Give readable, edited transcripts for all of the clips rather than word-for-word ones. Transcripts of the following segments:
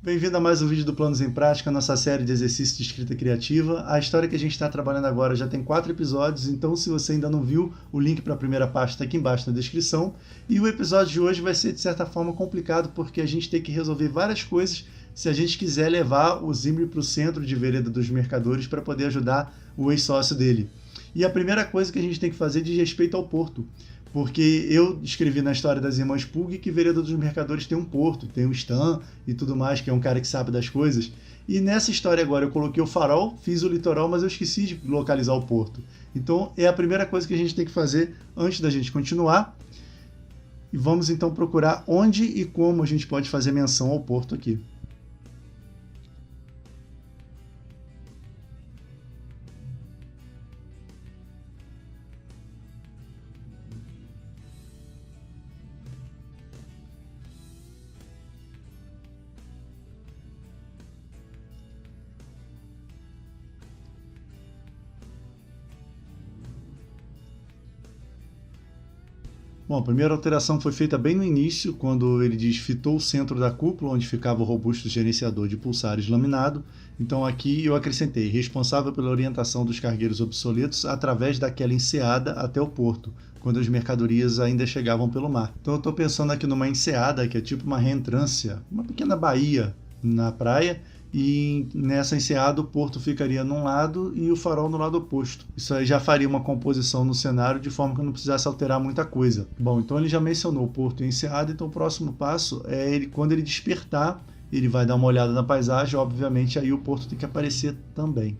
Bem-vindo a mais um vídeo do Planos em Prática, nossa série de exercícios de escrita criativa. A história que a gente está trabalhando agora já tem 4 episódios, então se você ainda não viu, o link para a primeira parte está aqui embaixo na descrição. E o episódio de hoje vai ser, de certa forma, complicado, porque a gente tem que resolver várias coisas se a gente quiser levar o Zimri para o centro de Vereda dos Mercadores para poder ajudar o ex-sócio dele. E a primeira coisa que a gente tem que fazer diz respeito ao porto. Porque eu escrevi na história das Irmãs Pug que Vereda dos Mercadores tem um porto, tem o Stan e tudo mais, que é um cara que sabe das coisas. E nessa história agora eu coloquei o farol, fiz o litoral, mas eu esqueci de localizar o porto. Então é a primeira coisa que a gente tem que fazer antes da gente continuar. E vamos então procurar onde e como a gente pode fazer menção ao porto aqui. Bom, a primeira alteração foi feita bem no início, quando ele diz fitou o centro da cúpula, onde ficava o robusto gerenciador de pulsares laminado. Então aqui eu acrescentei, responsável pela orientação dos cargueiros obsoletos através daquela enseada até o porto, quando as mercadorias ainda chegavam pelo mar. Então eu estou pensando aqui numa enseada, que é tipo uma reentrância, uma pequena baía na praia, e nessa enseada o porto ficaria num lado e o farol no lado oposto. Isso aí já faria uma composição no cenário de forma que eu não precisasse alterar muita coisa. Bom, então ele já mencionou o porto e enseada, então o próximo passo é ele, quando ele despertar, ele vai dar uma olhada na paisagem, obviamente aí o porto tem que aparecer também.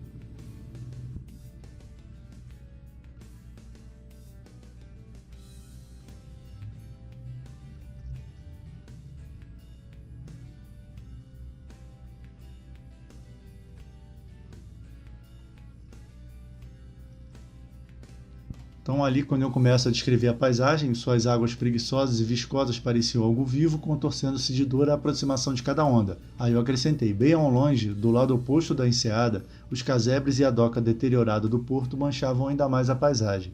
Então ali, quando eu começo a descrever a paisagem, suas águas preguiçosas e viscosas pareciam algo vivo, contorcendo-se de dor à aproximação de cada onda. Aí eu acrescentei, bem ao longe, do lado oposto da enseada, os casebres e a doca deteriorada do porto manchavam ainda mais a paisagem.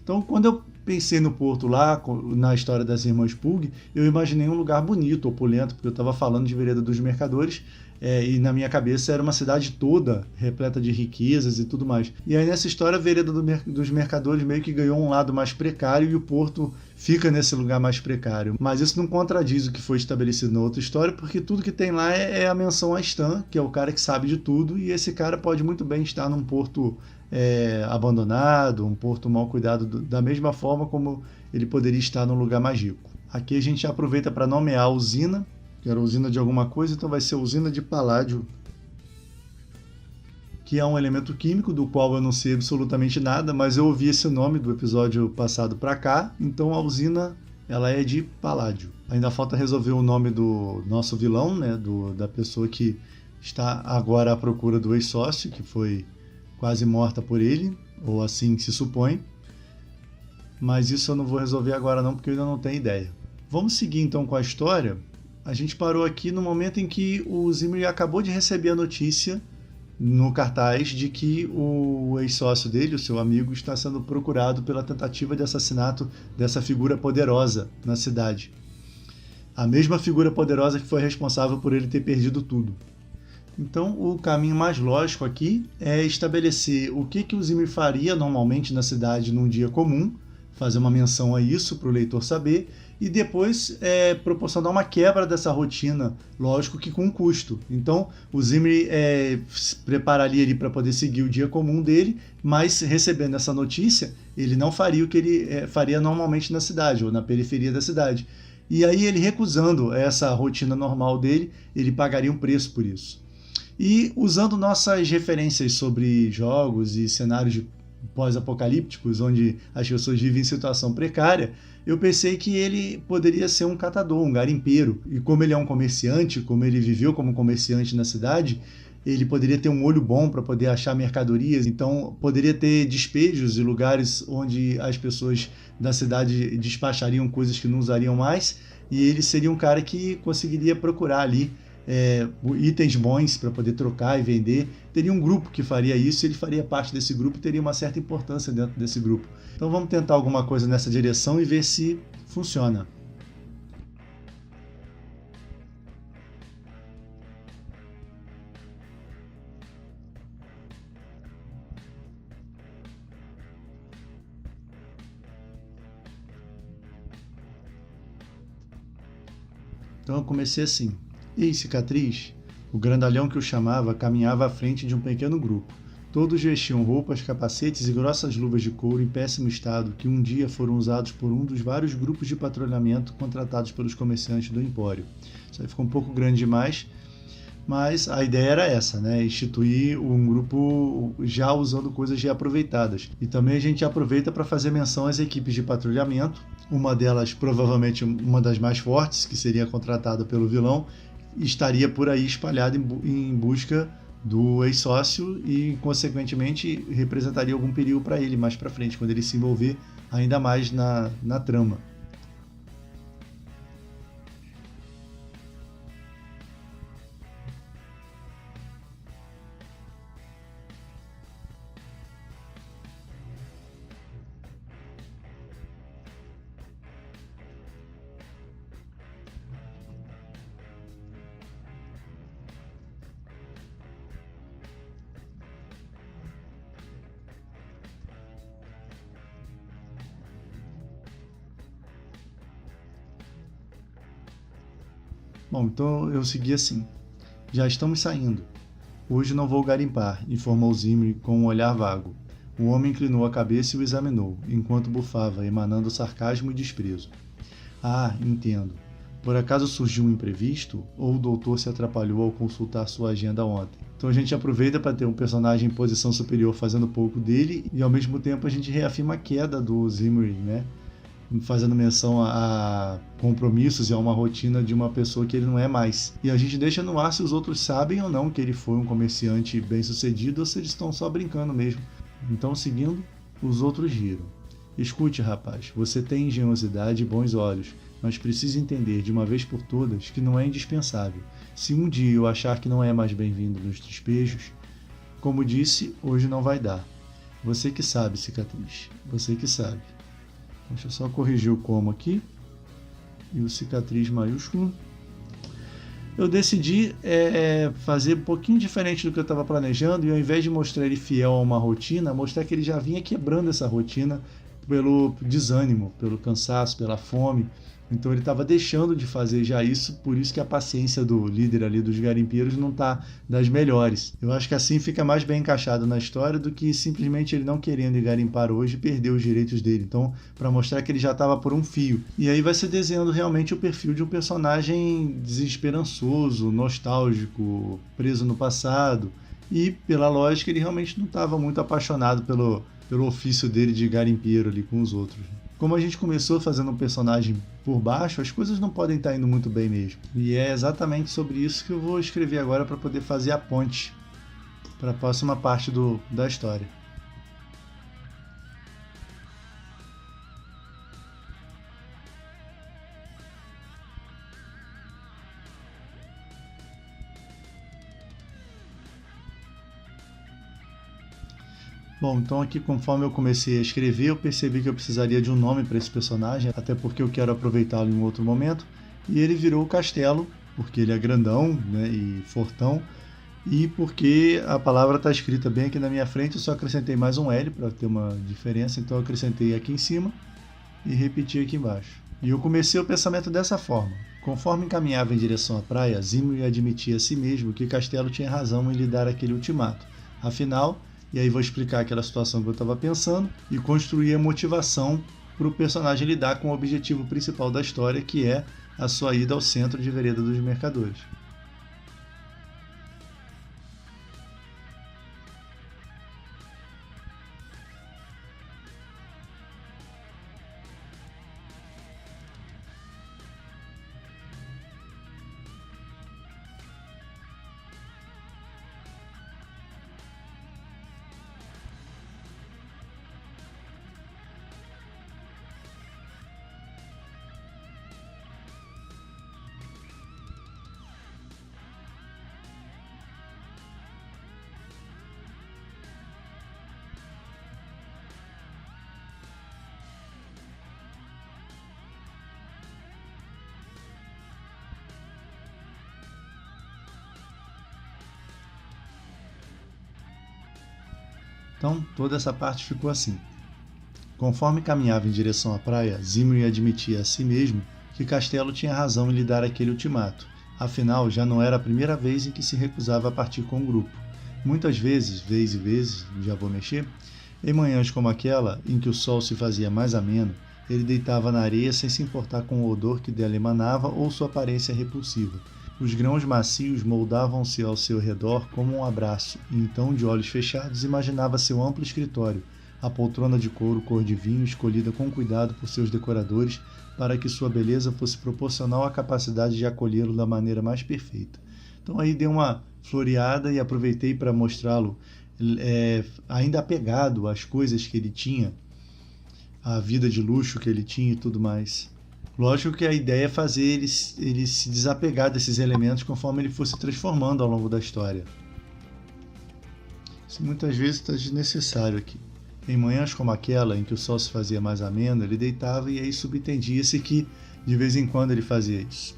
Então, quando eu pensei no porto lá, na história das Irmãs Pug, eu imaginei um lugar bonito, opulento, porque eu estava falando de Vereda dos Mercadores, e na minha cabeça era uma cidade toda repleta de riquezas e tudo mais. E aí nessa história a Vereda dos Mercadores meio que ganhou um lado mais precário e o porto fica nesse lugar mais precário. Mas isso não contradiz o que foi estabelecido na outra história, porque tudo que tem lá é a menção a Stan, que é o cara que sabe de tudo, e esse cara pode muito bem estar num porto abandonado, um porto mal cuidado, da mesma forma como ele poderia estar num lugar mais rico. Aqui a gente aproveita para nomear a usina, que era usina de alguma coisa, então vai ser usina de paládio, que é um elemento químico do qual eu não sei absolutamente nada, mas eu ouvi esse nome do episódio passado para cá, então a usina ela é de paládio. Ainda falta resolver o nome do nosso vilão, né, da pessoa que está agora à procura do ex-sócio, que foi quase morta por ele, ou assim se supõe. Mas isso eu não vou resolver agora não, porque eu ainda não tenho ideia. Vamos seguir então com a história. A gente parou aqui no momento em que o Zimri acabou de receber a notícia no cartaz de que o ex-sócio dele, o seu amigo, está sendo procurado pela tentativa de assassinato dessa figura poderosa na cidade. A mesma figura poderosa que foi responsável por ele ter perdido tudo. Então, o caminho mais lógico aqui é estabelecer o que o Zimri faria normalmente na cidade num dia comum, fazer uma menção a isso para o leitor saber, e depois proporcionar uma quebra dessa rotina, lógico que com um custo. Então, o Zimri se prepararia ali para poder seguir o dia comum dele, mas recebendo essa notícia, ele não faria o que ele faria normalmente na cidade, ou na periferia da cidade. E aí, ele recusando essa rotina normal dele, ele pagaria um preço por isso. E usando nossas referências sobre jogos e cenários pós-apocalípticos, onde as pessoas vivem em situação precária, eu pensei que ele poderia ser um catador, um garimpeiro. E como ele é um comerciante, como ele viveu como comerciante na cidade, ele poderia ter um olho bom para poder achar mercadorias, então poderia ter despejos e lugares onde as pessoas da cidade despachariam coisas que não usariam mais, e ele seria um cara que conseguiria procurar ali itens bons para poder trocar e vender. Teria um grupo que faria isso, ele faria parte desse grupo e teria uma certa importância dentro desse grupo. Então vamos tentar alguma coisa nessa direção e ver se funciona. Então eu comecei assim. Ei, cicatriz! O grandalhão que o chamava caminhava à frente de um pequeno grupo. Todos vestiam roupas, capacetes e grossas luvas de couro em péssimo estado que um dia foram usados por um dos vários grupos de patrulhamento contratados pelos comerciantes do Empório. Isso aí ficou um pouco grande demais, mas a ideia era essa, né? Instituir um grupo já usando coisas reaproveitadas. E também a gente aproveita para fazer menção às equipes de patrulhamento, uma delas provavelmente uma das mais fortes, que seria contratada pelo vilão, estaria por aí espalhada em busca do ex-sócio e, consequentemente, representaria algum perigo para ele mais para frente, quando ele se envolver ainda mais na trama. Bom, então eu segui assim. Já estamos saindo. Hoje não vou garimpar, informou Zimri com um olhar vago. O homem inclinou a cabeça e o examinou, enquanto bufava, emanando sarcasmo e desprezo. Ah, entendo. Por acaso surgiu um imprevisto? Ou o doutor se atrapalhou ao consultar sua agenda ontem? Então a gente aproveita para ter um personagem em posição superior fazendo pouco dele e ao mesmo tempo a gente reafirma a queda do Zimri, né? Fazendo menção a compromissos e a uma rotina de uma pessoa que ele não é mais. E a gente deixa no ar se os outros sabem ou não que ele foi um comerciante bem-sucedido ou se eles estão só brincando mesmo. Então, seguindo, os outros riram. Escute, rapaz, você tem engenhosidade e bons olhos, mas precisa entender de uma vez por todas que não é indispensável. Se um dia eu achar que não é mais bem-vindo nos despejos, como disse, hoje não vai dar. Você que sabe, cicatriz. Você que sabe. Deixa eu só corrigir o como aqui. E o cicatriz maiúsculo. Eu decidi fazer um pouquinho diferente do que eu estava planejando. E ao invés de mostrar ele fiel a uma rotina, mostrar que ele já vinha quebrando essa rotina pelo desânimo, pelo cansaço, pela fome. Então ele estava deixando de fazer já isso, por isso que a paciência do líder ali dos garimpeiros não está das melhores. Eu acho que assim fica mais bem encaixado na história do que simplesmente ele não querendo ir garimpar hoje e perder os direitos dele. Então, para mostrar que ele já estava por um fio. E aí vai se desenhando realmente o perfil de um personagem desesperançoso, nostálgico, preso no passado. E, pela lógica, ele realmente não estava muito apaixonado pelo ofício dele de garimpeiro ali com os outros. Como a gente começou fazendo um personagem por baixo, as coisas não podem estar indo muito bem mesmo. E é exatamente sobre isso que eu vou escrever agora para poder fazer a ponte para a próxima parte da história. Bom, então aqui conforme eu comecei a escrever, eu percebi que eu precisaria de um nome para esse personagem, até porque eu quero aproveitá-lo em um outro momento, e ele virou o Castelo, porque ele é grandão, né, e fortão, e porque a palavra está escrita bem aqui na minha frente, eu só acrescentei mais um L para ter uma diferença, então eu acrescentei aqui em cima e repeti aqui embaixo. E eu comecei o pensamento dessa forma. Conforme encaminhava em direção à praia, Zimri admitia a si mesmo que Castelo tinha razão em lhe dar aquele ultimato. Afinal, e aí vou explicar aquela situação que eu estava pensando e construir a motivação para o personagem lidar com o objetivo principal da história, que é a sua ida ao centro de Vereda dos Mercadores. Então, toda essa parte ficou assim. Conforme caminhava em direção à praia, Zimri admitia a si mesmo que Castelo tinha razão em lhe dar aquele ultimato. Afinal, já não era a primeira vez em que se recusava a partir com o grupo. Muitas vezes, já vou mexer, em manhãs como aquela, em que o sol se fazia mais ameno, ele deitava na areia sem se importar com o odor que dela emanava ou sua aparência repulsiva. Os grãos macios moldavam-se ao seu redor como um abraço, e então, de olhos fechados, imaginava seu amplo escritório, a poltrona de couro cor de vinho escolhida com cuidado por seus decoradores para que sua beleza fosse proporcional à capacidade de acolhê-lo da maneira mais perfeita. Então aí dei uma floreada e aproveitei para mostrá-lo ainda apegado às coisas que ele tinha, à vida de luxo que ele tinha e tudo mais. Lógico que a ideia é fazer ele se desapegar desses elementos conforme ele fosse transformando ao longo da história. Isso muitas vezes está desnecessário aqui. Em manhãs como aquela, em que o sol se fazia mais ameno, ele deitava e aí subentendia-se que de vez em quando ele fazia isso.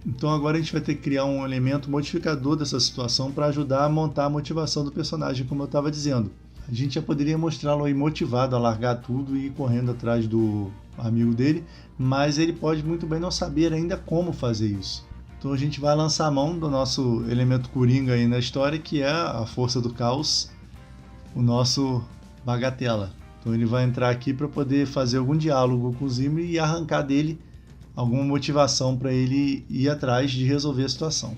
Então agora a gente vai ter que criar um elemento modificador dessa situação para ajudar a montar a motivação do personagem, como eu estava dizendo. A gente já poderia mostrá-lo aí motivado a largar tudo e ir correndo atrás do amigo dele, mas ele pode muito bem não saber ainda como fazer isso. Então a gente vai lançar a mão do nosso elemento coringa aí na história, que é a força do caos, o nosso Bagatela. Então ele vai entrar aqui para poder fazer algum diálogo com o Zimri e arrancar dele alguma motivação para ele ir atrás de resolver a situação.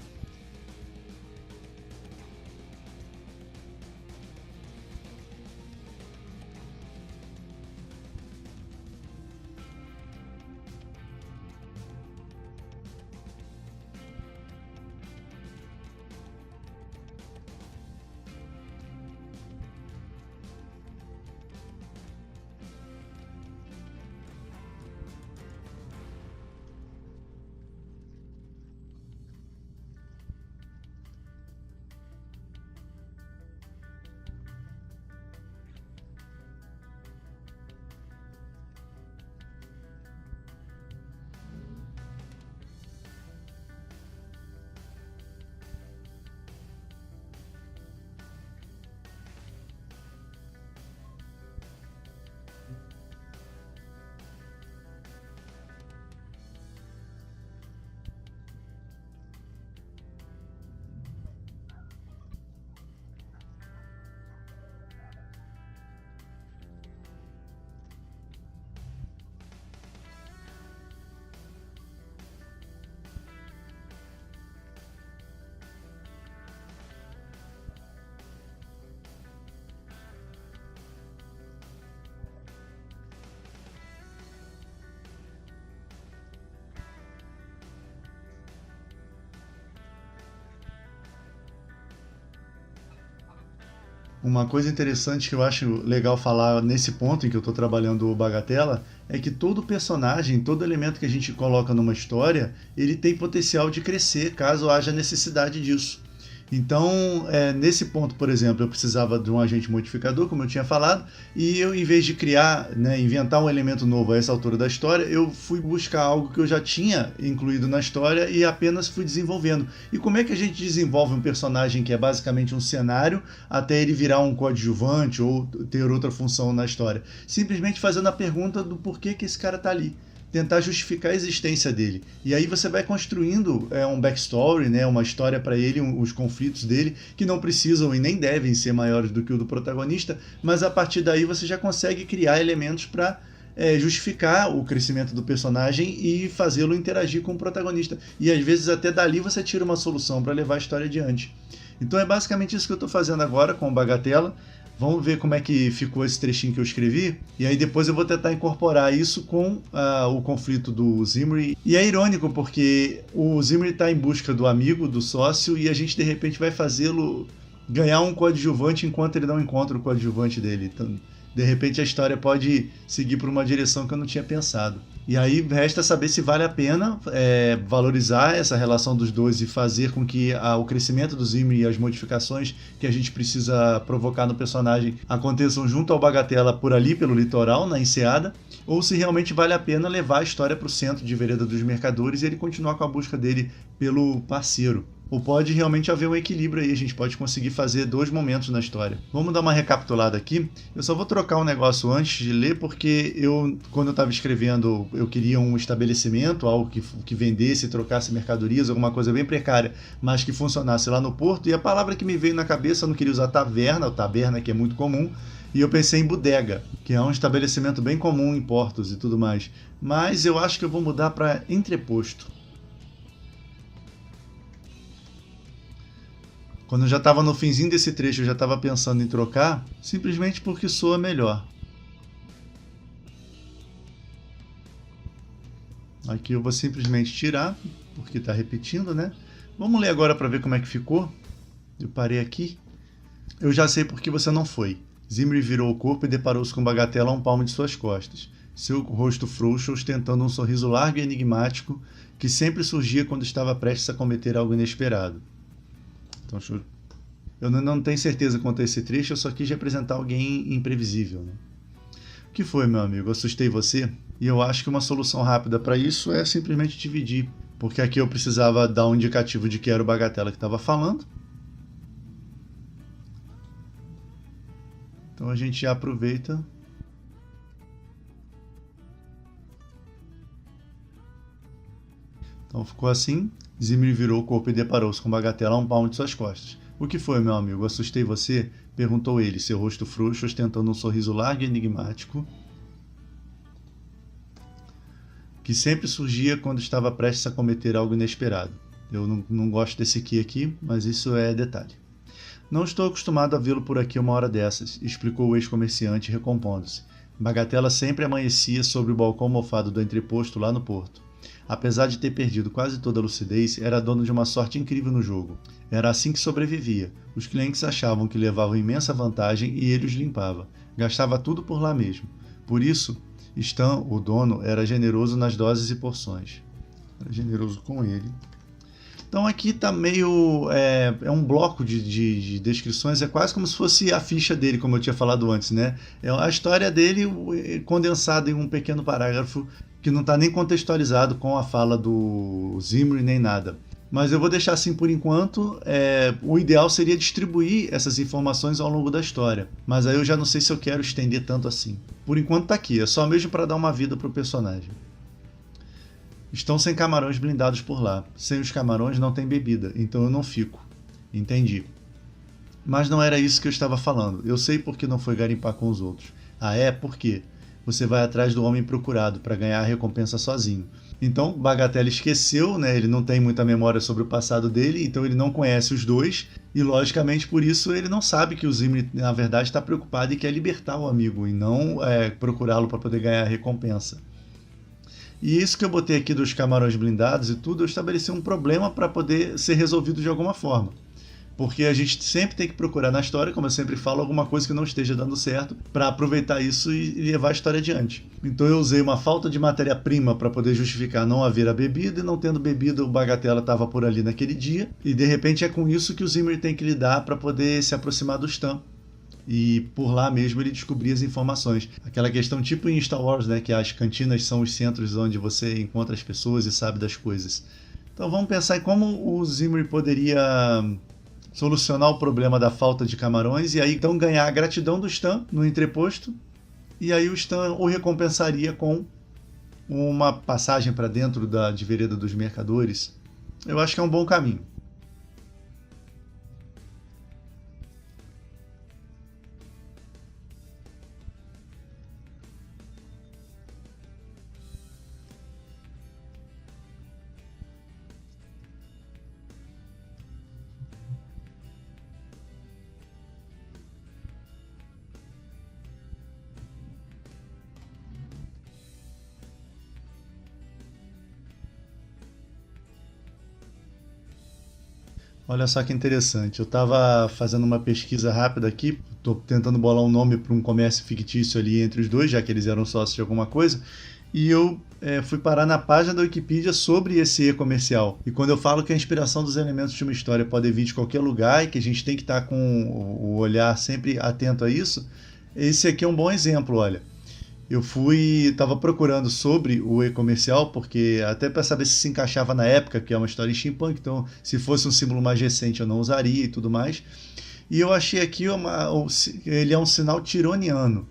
Uma coisa interessante que eu acho legal falar nesse ponto em que eu estou trabalhando o Bagatela é que todo personagem, todo elemento que a gente coloca numa história, ele tem potencial de crescer caso haja necessidade disso. Então, nesse ponto, por exemplo, eu precisava de um agente modificador, como eu tinha falado, e eu, em vez de criar, inventar um elemento novo a essa altura da história, eu fui buscar algo que eu já tinha incluído na história e apenas fui desenvolvendo. E como é que a gente desenvolve um personagem que é basicamente um cenário até ele virar um coadjuvante ou ter outra função na história? Simplesmente fazendo a pergunta do porquê que esse cara está ali. Tentar justificar a existência dele. E aí você vai construindo um backstory, uma história para ele, os conflitos dele, que não precisam e nem devem ser maiores do que o do protagonista, mas a partir daí você já consegue criar elementos para justificar o crescimento do personagem e fazê-lo interagir com o protagonista. E às vezes até dali você tira uma solução para levar a história adiante. Então é basicamente isso que eu estou fazendo agora com o Bagatela. Vamos ver como é que ficou esse trechinho que eu escrevi, e aí depois eu vou tentar incorporar isso com o conflito do Zimri. E é irônico porque o Zimri está em busca do amigo, do sócio, e a gente de repente vai fazê-lo ganhar um coadjuvante enquanto ele não encontra o coadjuvante dele. Então, de repente a história pode seguir por uma direção que eu não tinha pensado. E aí resta saber se vale a pena valorizar essa relação dos dois e fazer com que o crescimento do Zimri e as modificações que a gente precisa provocar no personagem aconteçam junto ao Bagatela por ali, pelo litoral, na enseada, ou se realmente vale a pena levar a história para o centro de Vereda dos Mercadores e ele continuar com a busca dele pelo parceiro. ou pode realmente haver um equilíbrio aí, a gente pode conseguir fazer dois momentos na história. Vamos dar uma recapitulada aqui. Eu só vou trocar um negócio antes de ler, porque quando eu estava escrevendo, eu queria um estabelecimento, algo que vendesse, trocasse mercadorias, alguma coisa bem precária, mas que funcionasse lá no porto, e a palavra que me veio na cabeça, eu não queria usar taverna, ou taberna, que é muito comum, e eu pensei em bodega, que é um estabelecimento bem comum em portos e tudo mais. Mas eu acho que eu vou mudar para entreposto. Quando eu já estava no finzinho desse trecho, eu já estava pensando em trocar, simplesmente porque soa melhor. Aqui eu vou simplesmente tirar, porque está repetindo, né? Vamos ler agora para ver como é que ficou. Eu parei aqui. Eu já sei por que você não foi. Zimri virou o corpo e deparou-se com Bagatela a um palmo de suas costas. Seu rosto frouxo, ostentando um sorriso largo e enigmático, que sempre surgia quando estava prestes a cometer algo inesperado. Então, eu não tenho certeza quanto a esse trecho, eu só quis representar alguém imprevisível, né? O que foi, meu amigo? Assustei você? E eu acho que uma solução rápida para isso é simplesmente dividir, porque aqui eu precisava dar um indicativo de que era o Bagatela que estava falando. Então a gente aproveita. Então ficou assim. Zimri virou o corpo e deparou-se com Bagatela a um palmo de suas costas. O que foi, meu amigo? Assustei você? Perguntou ele, seu rosto frouxo, ostentando um sorriso largo e enigmático, que sempre surgia quando estava prestes a cometer algo inesperado. Eu não gosto desse aqui, mas isso é detalhe. Não estou acostumado a vê-lo por aqui uma hora dessas, explicou o ex-comerciante, recompondo-se. Bagatela sempre amanhecia sobre o balcão mofado do entreposto lá no porto. Apesar de ter perdido quase toda a lucidez, era dono de uma sorte incrível no jogo. Era assim que sobrevivia. Os clientes achavam que levavam imensa vantagem e ele os limpava. Gastava tudo por lá mesmo. Por isso, Stan, o dono, era generoso nas doses e porções. Era generoso com ele. Então aqui está meio... É um bloco de descrições, é quase como se fosse a ficha dele, como eu tinha falado antes, né? É a história dele condensada em um pequeno parágrafo que não está nem contextualizado com a fala do Zimri nem nada. Mas eu vou deixar assim por enquanto. O ideal seria distribuir essas informações ao longo da história. Mas aí eu já não sei se eu quero estender tanto assim. Por enquanto está aqui, é só mesmo para dar uma vida para o personagem. Estão sem camarões blindados por lá. Sem os camarões não tem bebida, então eu não fico. Entendi. Mas não era isso que eu estava falando. Eu sei por que não foi garimpar com os outros. Ah, é? Por quê? Você vai atrás do homem procurado para ganhar a recompensa sozinho. Então, Bagatela esqueceu, né? Ele não tem muita memória sobre o passado dele, então ele não conhece os dois, e logicamente por isso ele não sabe que o Zimri, na verdade, está preocupado e quer libertar o amigo, e não procurá-lo para poder ganhar a recompensa. E isso que eu botei aqui dos camarões blindados e tudo, eu estabeleci um problema para poder ser resolvido de alguma forma. Porque a gente sempre tem que procurar na história, como eu sempre falo, alguma coisa que não esteja dando certo para aproveitar isso e levar a história adiante. Então eu usei uma falta de matéria-prima para poder justificar não haver a bebida, e não tendo bebida o Bagatela estava por ali naquele dia, e de repente é com isso que o Zimri tem que lidar para poder se aproximar do Stan. E por lá mesmo ele descobria as informações. Aquela questão tipo em Star Wars, né, que as cantinas são os centros onde você encontra as pessoas e sabe das coisas. Então vamos pensar em como o Zimri poderia solucionar o problema da falta de camarões e aí então ganhar a gratidão do Stan no entreposto, e aí o Stan o recompensaria com uma passagem para dentro de Vereda dos Mercadores. Eu acho que é um bom caminho. Olha só que interessante, eu estava fazendo uma pesquisa rápida aqui, estou tentando bolar um nome para um comércio fictício ali entre os dois, já que eles eram sócios de alguma coisa, e eu fui parar na página da Wikipedia sobre esse e-comercial. E quando eu falo que a inspiração dos elementos de uma história pode vir de qualquer lugar e que a gente tem que estar com o olhar sempre atento a isso, esse aqui é um bom exemplo, olha. Eu estava procurando sobre o e-comercial, porque até para saber se encaixava na época, que é uma história steampunk, então se fosse um símbolo mais recente eu não usaria e tudo mais. E eu achei aqui ele é um sinal tironiano.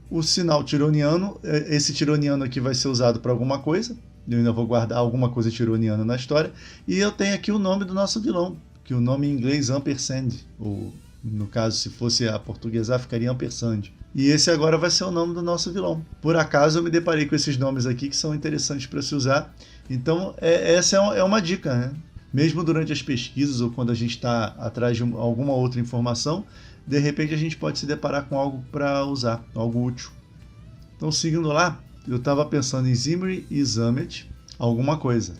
O sinal tironiano, esse tironiano aqui vai ser usado para alguma coisa, eu ainda vou guardar alguma coisa tironiana na história, e eu tenho aqui o nome do nosso vilão, que o nome em inglês ampersand, ou no caso, se fosse a portuguesar, ficaria ampersand. E esse agora vai ser o nome do nosso vilão. Por acaso eu me deparei com esses nomes aqui que são interessantes para se usar. Então, essa é uma dica, né? Mesmo durante as pesquisas ou quando a gente está atrás de alguma outra informação, de repente a gente pode se deparar com algo para usar, algo útil. Então, seguindo lá, eu estava pensando em Zimri e Zamet, alguma coisa.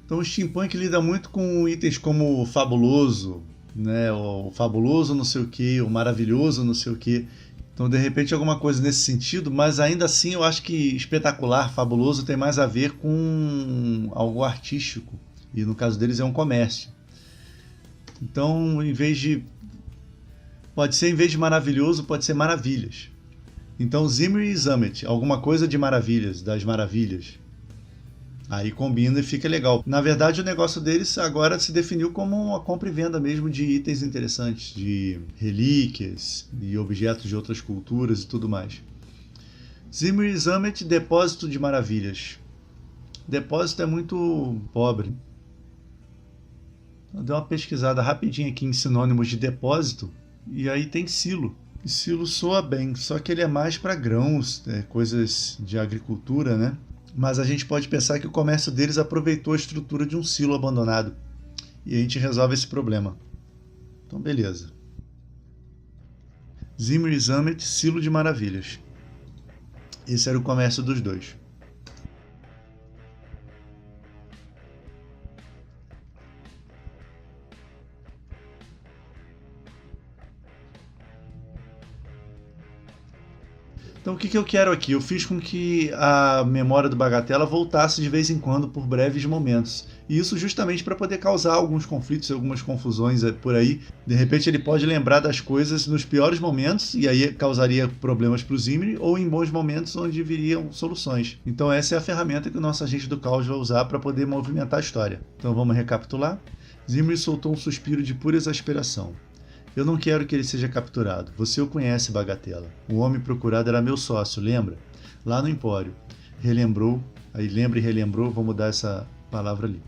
Então, o steampunk lida muito com itens como fabuloso, né? O fabuloso não sei o que, o maravilhoso não sei o que. Então, de repente, alguma coisa nesse sentido, mas ainda assim eu acho que espetacular, fabuloso tem mais a ver com algo artístico. E no caso deles é um comércio. Então, pode ser em vez de maravilhoso, pode ser maravilhas. Então, Zimri e Zamet, alguma coisa de maravilhas, das maravilhas. Aí combina e fica legal. Na verdade, o negócio deles agora se definiu como uma compra e venda mesmo de itens interessantes, de relíquias e objetos de outras culturas e tudo mais. Zimri e Zamet, depósito de maravilhas. Depósito é muito pobre. Eu dei uma pesquisada rapidinho aqui em sinônimos de depósito e aí tem silo. E silo soa bem, só que ele é mais para grãos, coisas de agricultura, né? Mas a gente pode pensar que o comércio deles aproveitou a estrutura de um silo abandonado. E a gente resolve esse problema. Então, beleza. Zimri e Zamet, silo de maravilhas. Esse era o comércio dos dois. Então o que eu quero aqui? Eu fiz com que a memória do Bagatela voltasse de vez em quando por breves momentos. E isso justamente para poder causar alguns conflitos, algumas confusões por aí. De repente ele pode lembrar das coisas nos piores momentos e aí causaria problemas para o Zimri, ou em bons momentos onde viriam soluções. Então essa é a ferramenta que o nosso agente do caos vai usar para poder movimentar a história. Então vamos recapitular. Zimri soltou um suspiro de pura exasperação. Eu não quero que ele seja capturado. Você o conhece, Bagatela. O homem procurado era meu sócio, lembra? Lá no Empório. Relembrou, aí lembra e relembrou, vou mudar essa palavra ali.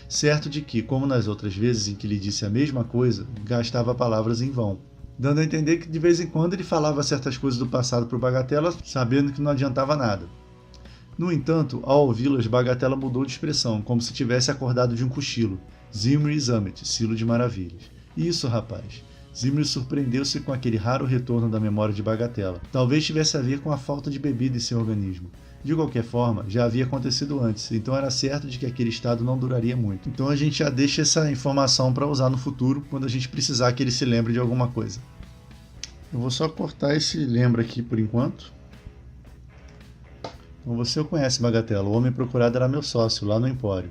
Certo de que, como nas outras vezes em que lhe disse a mesma coisa, gastava palavras em vão. Dando a entender que de vez em quando ele falava certas coisas do passado para o Bagatela, sabendo que não adiantava nada. No entanto, ao ouvi-las, Bagatela mudou de expressão, como se tivesse acordado de um cochilo. Zimri e Zamet, silo de maravilhas. Isso, rapaz. Zimri surpreendeu-se com aquele raro retorno da memória de Bagatela. Talvez tivesse a ver com a falta de bebida em seu organismo. De qualquer forma, já havia acontecido antes, então era certo de que aquele estado não duraria muito. Então a gente já deixa essa informação para usar no futuro, quando a gente precisar que ele se lembre de alguma coisa. Eu vou só cortar esse lembra aqui por enquanto. Então você o conhece, Bagatela. O homem procurado era meu sócio, lá no Empório.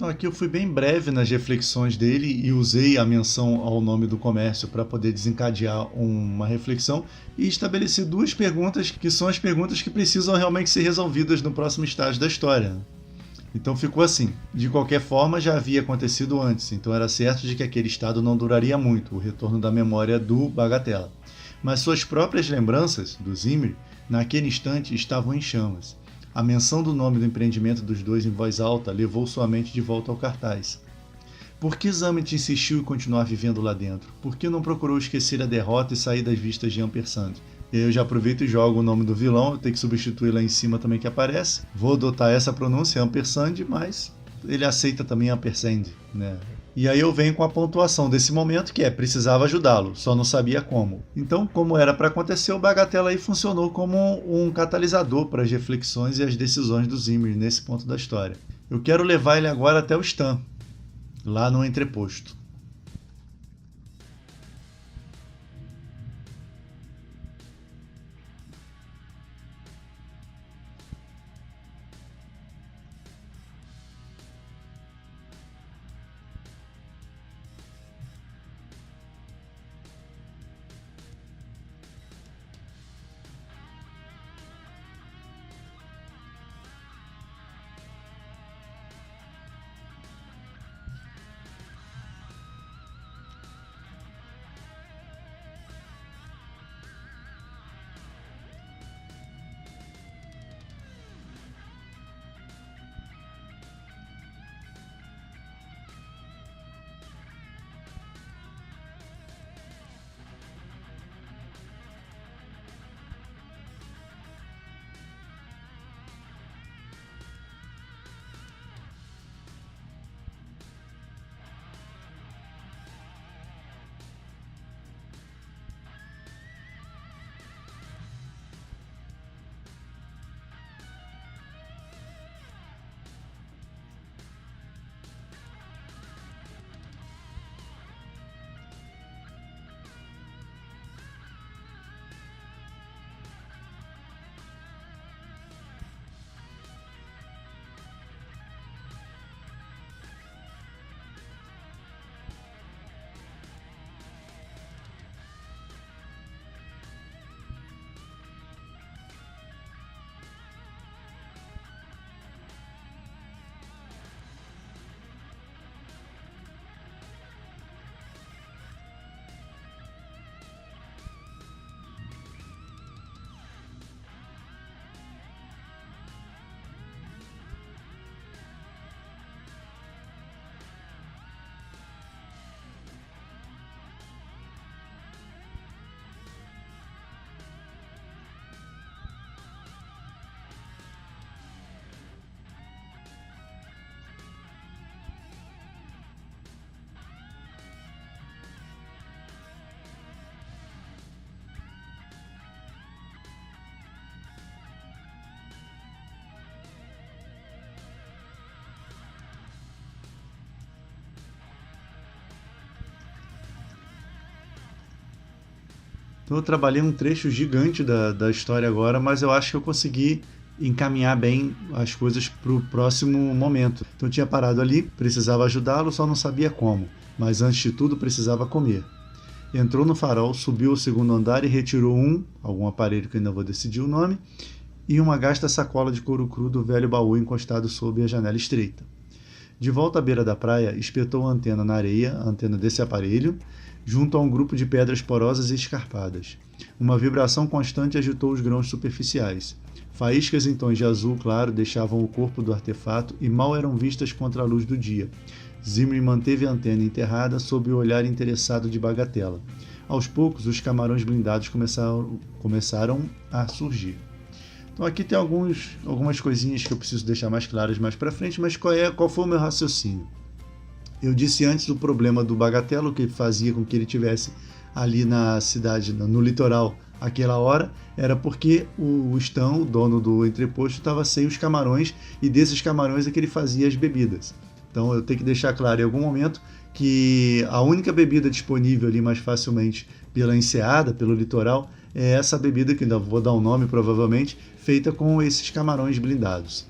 Então aqui eu fui bem breve nas reflexões dele e usei a menção ao nome do comércio para poder desencadear uma reflexão e estabeleci duas perguntas que são as perguntas que precisam realmente ser resolvidas no próximo estágio da história. Então ficou assim, de qualquer forma já havia acontecido antes, então era certo de que aquele estado não duraria muito, o retorno da memória do Bagatela. Mas suas próprias lembranças, do Zimri, naquele instante estavam em chamas. A menção do nome do empreendimento dos dois em voz alta levou sua mente de volta ao cartaz. Por que Zamet insistiu em continuar vivendo lá dentro? Por que não procurou esquecer a derrota e sair das vistas de Ampersand? E aí eu já aproveito e jogo o nome do vilão, eu tenho que substituir lá em cima também que aparece. Vou adotar essa pronúncia, Ampersand, mas ele aceita também Ampersand, né? E aí eu venho com a pontuação desse momento, que é precisava ajudá-lo, só não sabia como. Então, como era para acontecer, o Bagatela aí funcionou como um catalisador para as reflexões e as decisões do Zimmer nesse ponto da história. Eu quero levar ele agora até o Stan, lá no entreposto. Então eu trabalhei um trecho gigante da história agora, mas eu acho que eu consegui encaminhar bem as coisas para o próximo momento. Então eu tinha parado ali, precisava ajudá-lo, só não sabia como. Mas antes de tudo precisava comer. Entrou no farol, subiu ao segundo andar e retirou algum aparelho que eu ainda vou decidir o nome, e uma gasta sacola de couro cru do velho baú encostado sob a janela estreita. De volta à beira da praia, espetou a antena na areia, a antena desse aparelho, junto a um grupo de pedras porosas e escarpadas. Uma vibração constante agitou os grãos superficiais. Faíscas em tons de azul claro deixavam o corpo do artefato e mal eram vistas contra a luz do dia. Zimri manteve a antena enterrada sob o olhar interessado de Bagatela. Aos poucos, os camarões blindados começaram a surgir. Então aqui tem algumas coisinhas que eu preciso deixar mais claras mais para frente, mas qual foi o meu raciocínio? Eu disse antes o problema do Bagatela, o que fazia com que ele tivesse ali na cidade, no litoral, aquela hora, era porque o Stan, o dono do entreposto, estava sem os camarões, e desses camarões é que ele fazia as bebidas. Então eu tenho que deixar claro em algum momento que a única bebida disponível ali mais facilmente pela enseada, pelo litoral, é essa bebida, que ainda vou dar um nome provavelmente, feita com esses camarões blindados.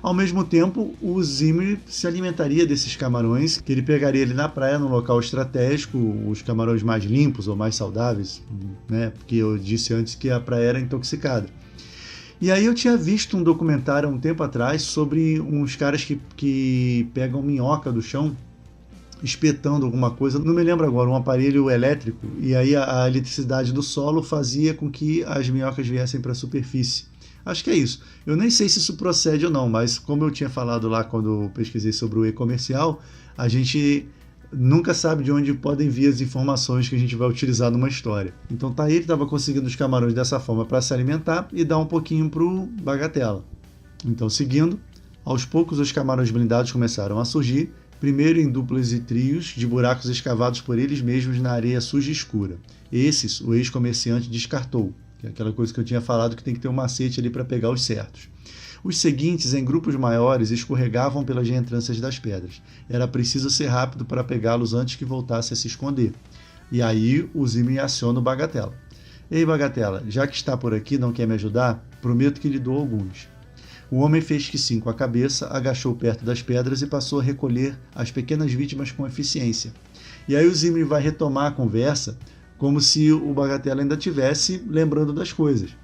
Ao mesmo tempo, o Zimri se alimentaria desses camarões, que ele pegaria ele na praia, num local estratégico, os camarões mais limpos ou mais saudáveis, né? Porque eu disse antes que a praia era intoxicada. E aí eu tinha visto um documentário há um tempo atrás sobre uns caras que pegam minhoca do chão, espetando alguma coisa, não me lembro agora, um aparelho elétrico, e aí a eletricidade do solo fazia com que as minhocas viessem para a superfície. Acho que é isso. Eu nem sei se isso procede ou não, mas como eu tinha falado lá quando eu pesquisei sobre o e-comercial, a gente nunca sabe de onde podem vir as informações que a gente vai utilizar numa história. Então tá aí, ele estava conseguindo os camarões dessa forma para se alimentar e dar um pouquinho pro Bagatela. Então, seguindo, aos poucos os camarões blindados começaram a surgir, primeiro em duplas e trios de buracos escavados por eles mesmos na areia suja e escura. Esses, o ex-comerciante descartou, que é aquela coisa que eu tinha falado que tem que ter um macete ali para pegar os certos. Os seguintes, em grupos maiores, escorregavam pelas reentrâncias das pedras. Era preciso ser rápido para pegá-los antes que voltasse a se esconder. E aí o Zimri aciona o Bagatela. Ei, Bagatela, já que está por aqui, não quer me ajudar? Prometo que lhe dou alguns. O homem fez que sim com a cabeça, agachou perto das pedras e passou a recolher as pequenas vítimas com eficiência. E aí o Zimri vai retomar a conversa como se o Bagatela ainda estivesse lembrando das coisas.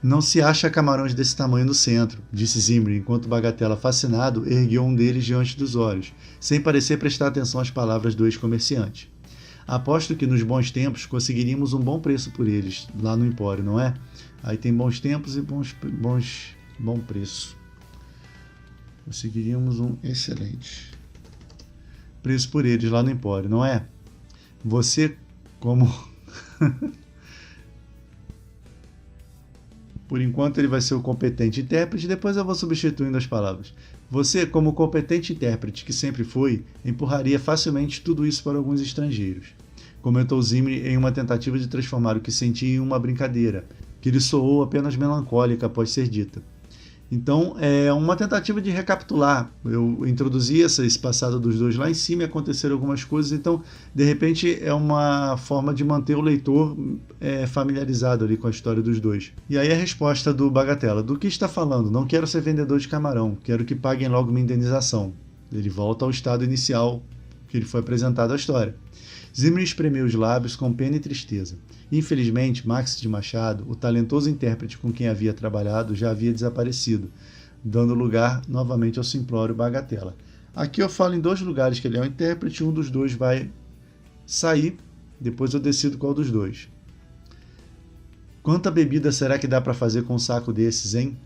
Não se acha camarões desse tamanho no centro, disse Zimri, enquanto Bagatela, fascinado, ergueu um deles diante dos olhos, sem parecer prestar atenção às palavras do ex-comerciante. Aposto que nos bons tempos conseguiríamos um bom preço por eles, lá no Empório, não é? Aí tem bons tempos e bom preço. Conseguiríamos um excelente preço por eles lá no Empório, não é? Você, como... Por enquanto ele vai ser o competente intérprete, depois eu vou substituindo as palavras. Você, como competente intérprete que sempre foi, empurraria facilmente tudo isso para alguns estrangeiros. Comentou Zimri em uma tentativa de transformar o que sentia em uma brincadeira, que lhe soou apenas melancólica após ser dita. Então, é uma tentativa de recapitular. Eu introduzi esse passado dos dois lá em cima e aconteceram algumas coisas, então, de repente, é uma forma de manter o leitor familiarizado ali com a história dos dois. E aí a resposta do Bagatela: do que está falando? Não quero ser vendedor de camarão, quero que paguem logo uma indenização. Ele volta ao estado inicial que ele foi apresentado à história. Zimri espremeu os lábios com pena e tristeza. Infelizmente, Max de Machado, o talentoso intérprete com quem havia trabalhado, já havia desaparecido, dando lugar novamente ao simplório Bagatela. Aqui eu falo em dois lugares que ele é o intérprete, um dos dois vai sair, depois eu decido qual dos dois. Quanta bebida será que dá para fazer com um saco desses, hein?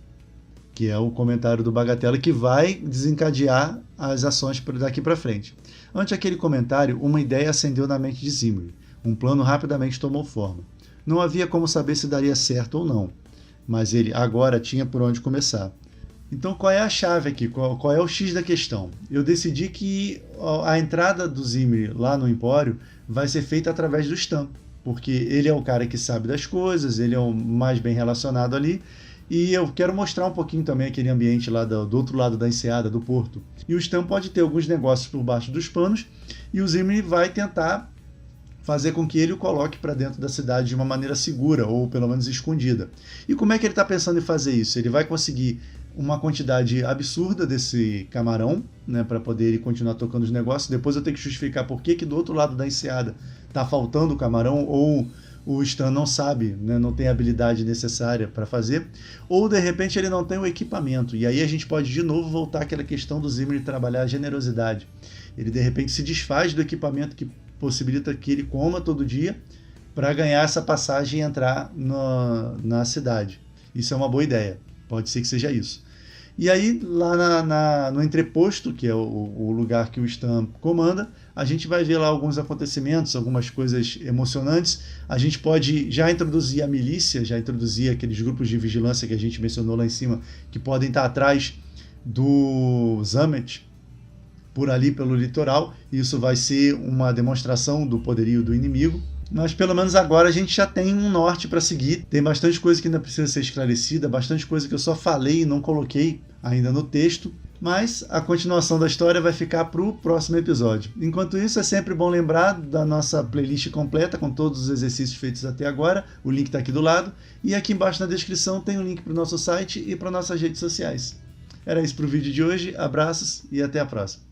Que é o comentário do Bagatela que vai desencadear as ações daqui para frente. Ante aquele comentário, uma ideia acendeu na mente de Zimri. Um plano rapidamente tomou forma. Não havia como saber se daria certo ou não, mas ele agora tinha por onde começar. Então qual é a chave aqui? Qual é o X da questão? Eu decidi que a entrada do Zimri lá no Empório vai ser feita através do Stan, porque ele é o cara que sabe das coisas, ele é o mais bem relacionado ali, e eu quero mostrar um pouquinho também aquele ambiente lá do outro lado da enseada, do porto. E o Stan pode ter alguns negócios por baixo dos panos, e o Zimri vai tentar fazer com que ele o coloque para dentro da cidade de uma maneira segura, ou pelo menos escondida. E como é que ele está pensando em fazer isso? Ele vai conseguir uma quantidade absurda desse camarão, né, para poder ele continuar tocando os negócios. Depois eu tenho que justificar por que do outro lado da enseada está faltando o camarão, ou o Stan não sabe, né, não tem a habilidade necessária para fazer, ou de repente ele não tem o equipamento. E aí a gente pode de novo voltar àquela questão do Zimri trabalhar a generosidade. Ele de repente se desfaz do equipamento que possibilita que ele coma todo dia para ganhar essa passagem e entrar na cidade. Isso é uma boa ideia, pode ser que seja isso. E aí, lá no entreposto, que é o lugar que o Stan comanda, a gente vai ver lá alguns acontecimentos, algumas coisas emocionantes. A gente pode já introduzir a milícia, já introduzir aqueles grupos de vigilância que a gente mencionou lá em cima, que podem estar atrás do Zamet, por ali pelo litoral. Isso vai ser uma demonstração do poderio do inimigo. Mas pelo menos agora a gente já tem um norte para seguir. Tem bastante coisa que ainda precisa ser esclarecida, bastante coisa que eu só falei e não coloquei ainda no texto. Mas a continuação da história vai ficar para o próximo episódio. Enquanto isso, é sempre bom lembrar da nossa playlist completa com todos os exercícios feitos até agora. O link está aqui do lado. E aqui embaixo na descrição tem o link para o nosso site e para nossas redes sociais. Era isso para o vídeo de hoje. Abraços e até a próxima.